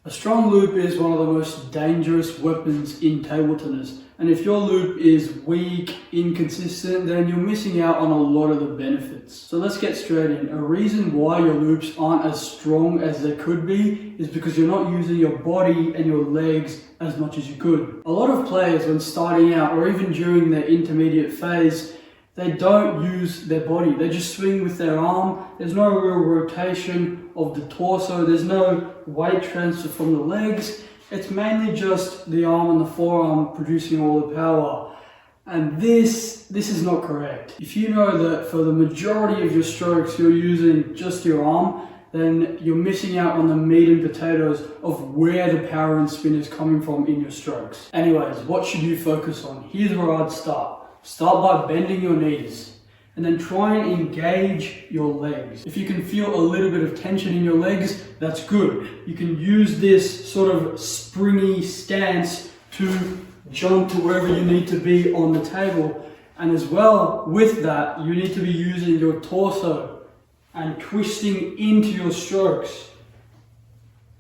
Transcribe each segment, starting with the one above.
A strong loop is one of the most dangerous weapons in table tennis, and if your loop is weak, inconsistent, then you're missing out on a lot of the benefits. So let's get straight in. A reason why your loops aren't as strong as they could be is because you're not using your body and your legs as much as you could. A lot of players, when starting out or even during their intermediate phase, they don't use their body. They just swing with their arm. There's no real rotation of the torso. There's no weight transfer from the legs. It's mainly just the arm and the forearm producing all the power. And this is not correct. If you know that for the majority of your strokes you're using just your arm, then you're missing out on the meat and potatoes of where the power and spin is coming from in your strokes. Anyways, what should you focus on? Here's where I'd start. Start by bending your knees and then try and engage your legs. If you can feel a little bit of tension in your legs, that's good. You can use this sort of springy stance to jump to wherever you need to be on the table. And as well with that, you need to be using your torso and twisting into your strokes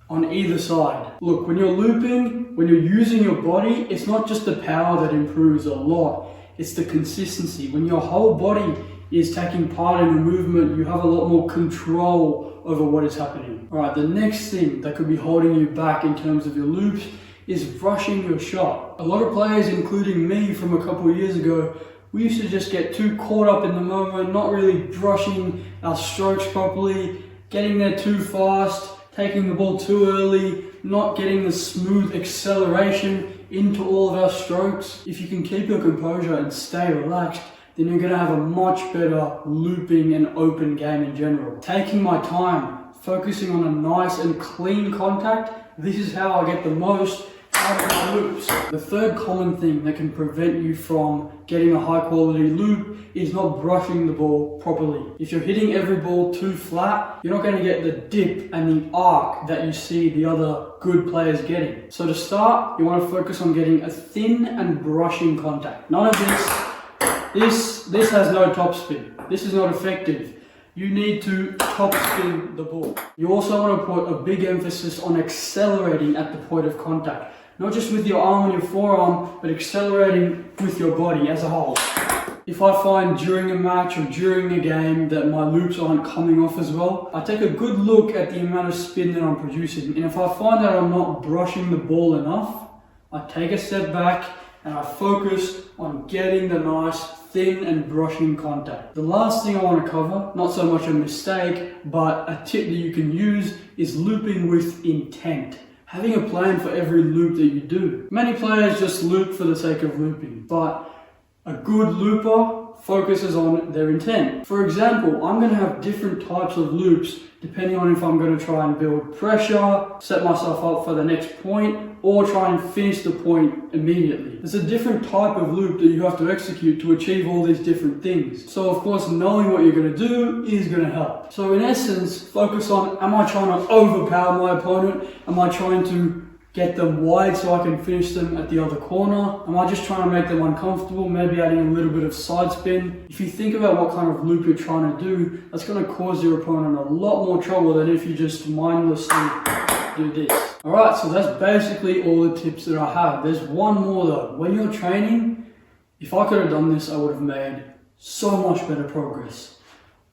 on either side. Look, when you're looping, when you're using your body, it's not just the power that improves a lot. It's the consistency. When your whole body is taking part in the movement, you have a lot more control over what is happening. Alright, the next thing that could be holding you back in terms of your loops is rushing your shot. A lot of players, including me from a couple of years ago, we used to just get too caught up in the moment, not really brushing our strokes properly, getting there too fast, taking the ball too early, not getting the smooth acceleration into all of our strokes. If you can keep your composure and stay relaxed, then you're going to have a much better looping and open game in general. Taking my time, focusing on a nice and clean contact, this is how I get the most out of my loops. The third common thing that can prevent you from getting a high quality loop is not brushing the ball properly. If you're hitting every ball too flat, you're not going to get the dip and the arc that you see the other good players getting. So to start, you want to focus on getting a thin and brushing contact. None of this has no topspin. This is not effective. You need to topspin the ball. You also want to put a big emphasis on accelerating at the point of contact. Not just with your arm and your forearm, but accelerating with your body as a whole. If I find during a match or during a game that my loops aren't coming off as well, I take a good look at the amount of spin that I'm producing. And if I find that I'm not brushing the ball enough, I take a step back and I focus on getting the nice thin and brushing contact. The last thing I want to cover, not so much a mistake, but a tip that you can use is looping with intent. Having a plan for every loop that you do. Many players just loop for the sake of looping, but a good looper focuses on their intent. For example, I'm going to have different types of loops depending on if I'm going to try and build pressure, set myself up for the next point, or try and finish the point immediately. There's a different type of loop that you have to execute to achieve all these different things. So of course, knowing what you're going to do is going to help. So in essence, focus on, am I trying to overpower my opponent? Am I trying to get them wide so I can finish them at the other corner? Am I just trying to make them uncomfortable, maybe adding a little bit of side spin? If you think about what kind of loop you're trying to do, that's going to cause your opponent a lot more trouble than if you just mindlessly do this. Alright, so that's basically all the tips that I have. There's one more though. When you're training, if I could have done this, I would have made so much better progress.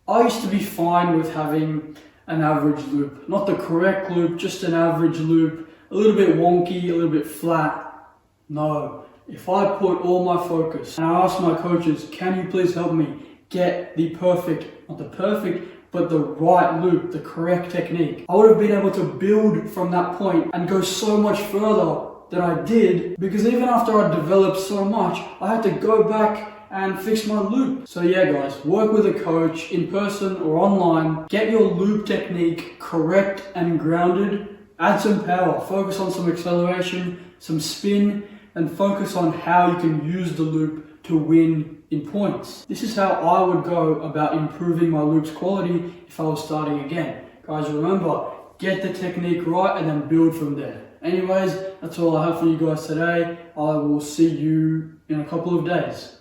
I used to be fine with having an average loop. Not the correct loop, just an average loop. A little bit wonky, a little bit flat. No, if I put all my focus and I ask my coaches, can you please help me get the perfect, not the perfect, but the right loop, the correct technique, I would have been able to build from that point and go so much further than I did, because even after I developed so much, I had to go back and fix my loop. So yeah guys, work with a coach in person or online, get your loop technique correct and grounded. Add some power, focus on some acceleration, some spin, and focus on how you can use the loop to win in points. This is how I would go about improving my loop's quality if I was starting again. Guys, remember, get the technique right and then build from there. Anyways, that's all I have for you guys today. I will see you in a couple of days.